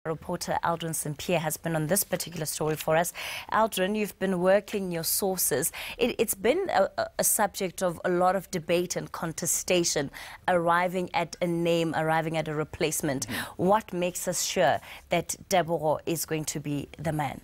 Reporter Aldrin Sampear has been on this particular story for us. Aldrin, you've been working your sources. It's been a subject of a lot of debate and contestation, arriving at a name, arriving at a replacement. What makes us sure that Tebogo is going to be the man?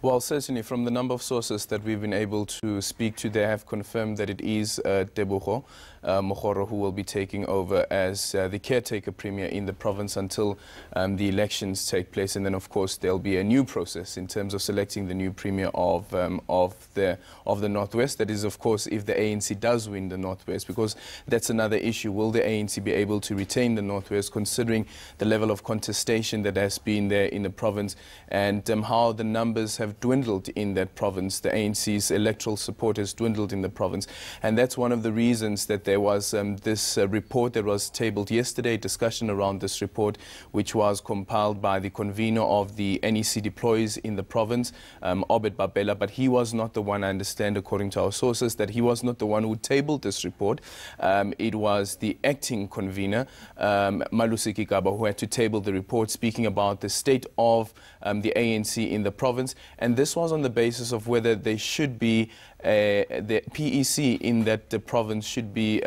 Well, certainly from the number of sources that we've been able to speak to, they have confirmed that it is Tebogo Mokgoro who will be taking over as the caretaker premier in the province until the elections take place. And then, of course, there'll be a new process in terms of selecting the new premier of the Northwest. That is, of course, if the ANC does win the Northwest, because that's another issue. Will the ANC be able to retain the Northwest, considering the level of contestation that has been there in the province and how the numbers have dwindled in that province? The ANC's electoral support has dwindled in the province, and that's one of the reasons that there was this report that was tabled yesterday, discussion around this report, which was compiled by the convener of the NEC deploys in the province, Obed Babela, but he was not the one, I understand, according to our sources, that he was not the one who tabled this report. It was the acting convener, Malusi Kigaba, who had to table the report, speaking about the state of the ANC in the province. And this was on the basis of whether there should be the PEC in that province should be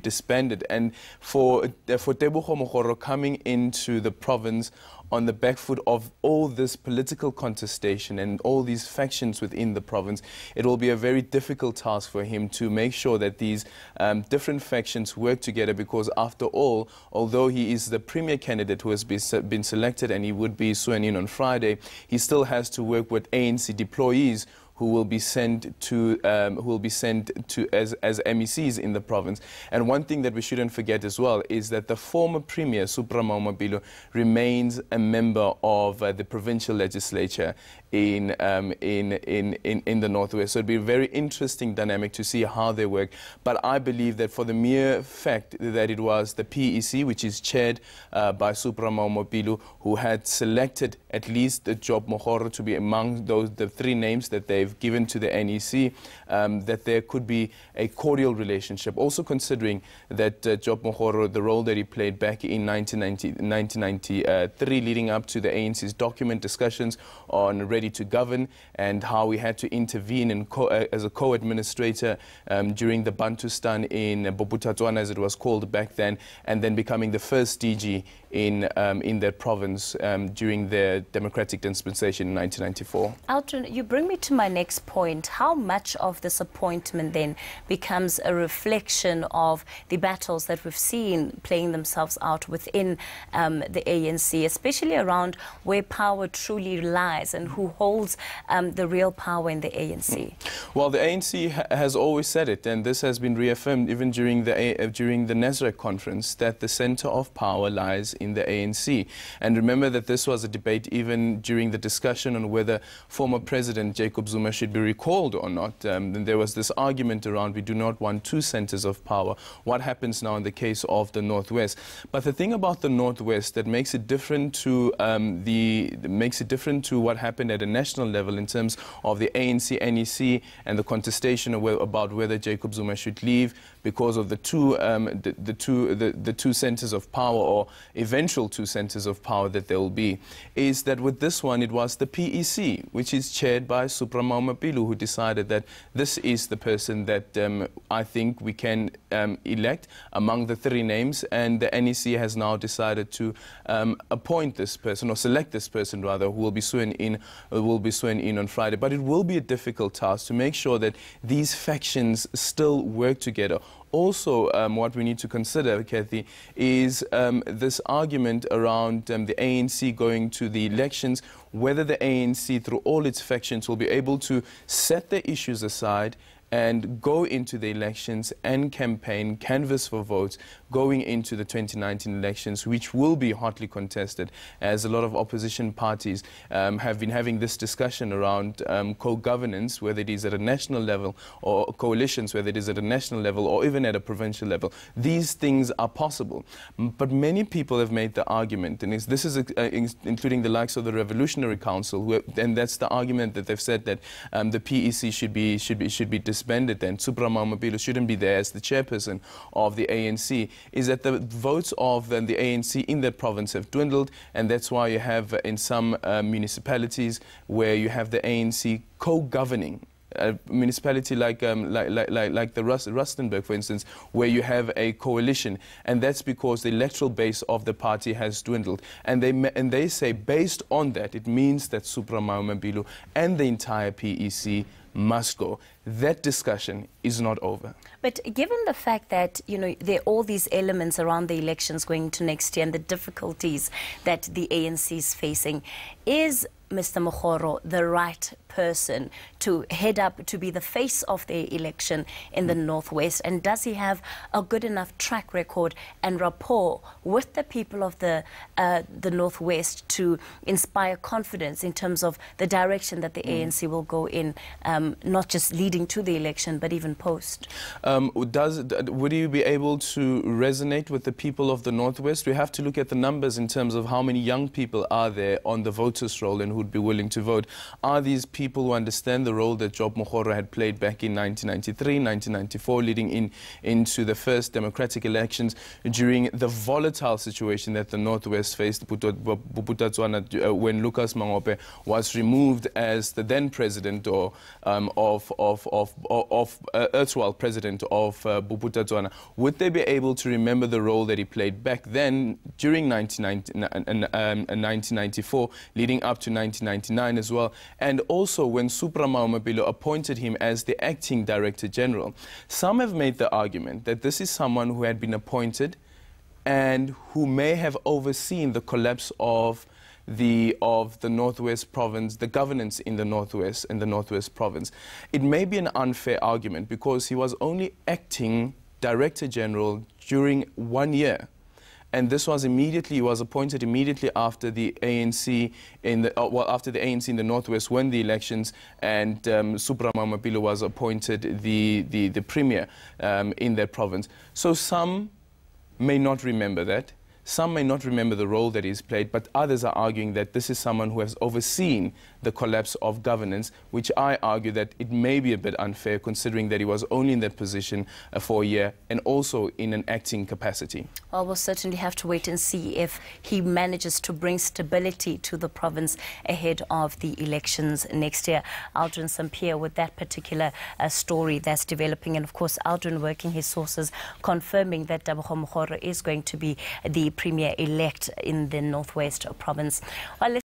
disbanded. And for Tebogo Mokgoro coming into the province on the back foot of all this political contestation and all these factions within the province, it will be a very difficult task for him to make sure that these different factions work together, because after all, although he is the premier candidate who has been selected and he would be sworn in on Friday, he still has to work with ANC deployees who will be sent to as MECs in the province. And one thing that we shouldn't forget as well is that the former premier, Supra Mahumapelo, remains a member of the provincial legislature in the Northwest. So it'd be a very interesting dynamic to see how they work. But I believe that for the mere fact that it was the PEC, which is chaired by Supra Mahumapelo, who had selected at least the Job Mokgoro to be among the three names that they've given to the NEC, that there could be a cordial relationship. Also considering that Job Mokgoro, the role that he played back in 1993, leading up to the ANC's document discussions on Ready to Govern, and how we had to intervene as a co-administrator during the Bantustan in Bophuthatswana, as it was called back then, and then becoming the first DG in that province during the democratic dispensation in 1994. Aldrin, you bring me to my next point. How much of this appointment then becomes a reflection of the battles that we've seen playing themselves out within the ANC, especially around where power truly lies and who holds the real power in the ANC? Well, the ANC has always said it, and this has been reaffirmed even during the Nasrec conference, that the center of power lies in the ANC. And remember that this was a debate even during the discussion on whether former President Jacob Zuma should be recalled or not. Then there was this argument around, we do not want two centers of power. What happens now in the case of the Northwest? But the thing about the Northwest that makes it different to what happened at a national level in terms of the ANC, NEC, and the contestation about whether Jacob Zuma should leave because of the two centers of power, or eventual two centers of power that there will be, is that with this one it was the PEC, which is chaired by Supra Mahumapelo, who decided that this is the person that I think we can elect among the three names, and the NEC has now decided to appoint this person, or select this person rather, who will be sworn in on Friday. But it will be a difficult task to make sure that these factions still work together. Also, what we need to consider, Cathy, is this argument around the ANC going to the elections, whether the ANC, through all its factions, will be able to set their issues aside and go into the elections and campaign, canvass for votes, going into the 2019 elections, which will be hotly contested, as a lot of opposition parties have been having this discussion around co-governance, whether it is at a national level, or coalitions, whether it is at a national level or even at a provincial level. These things are possible. But many people have made the argument, and this is including the likes of the Revolutionary Council, and that's the argument that they've said that the PEC should be disbanded. disbanded then, Supra Mahumapelo shouldn't be there as the chairperson of the ANC, is that the votes of the ANC in that province have dwindled, and that's why you have in some municipalities where you have the ANC co-governing. A municipality like the Rustenburg, for instance, where you have a coalition, and that's because the electoral base of the party has dwindled. And they say, based on that, it means that Supra Mahumapelo and the entire PEC must go. That discussion is not over. But given the fact that, there are all these elements around the elections going into next year and the difficulties that the ANC is facing, is Mr. Mokgoro the right person to head up, to be the face of the election in the Northwest? And does he have a good enough track record and rapport with the people of the Northwest to inspire confidence in terms of the direction that the ANC will go in, not just leading to the election, but even post? Would he be able to resonate with the people of the Northwest? We have to look at the numbers in terms of how many young people are there on the voters' roll and who would be willing to vote. Are these people who understand the role that Job Mokgoro had played back in 1993, 1994, leading into the first democratic elections during the volatile situation that the Northwest faced, when Lucas Mangope was removed as the then president erstwhile president of Bophuthatswana? Would they be able to remember the role that he played back then during 1994, leading up to 1999 as well, and also when Supra Mahumapelo appointed him as the acting Director General? Some have made the argument that this is someone who had been appointed and who may have overseen the collapse of the Northwest province, the governance in the Northwest province. It may be an unfair argument because he was only acting Director General during 1 year. And this was he was appointed immediately after the ANC in the Northwest won the elections, and Supra Mahumapelo was appointed the premier in that province. So some may not remember that. Some may not remember the role that he's played, but others are arguing that this is someone who has overseen the collapse of governance, which I argue that it may be a bit unfair considering that he was only in that position for a year and also in an acting capacity. Well, we'll certainly have to wait and see if he manages to bring stability to the province ahead of the elections next year. Aldrin Sampear with that particular story that's developing, and of course Aldrin working his sources confirming that Tebogo Mokgoro is going to be the premier-elect in the Northwest province. Well,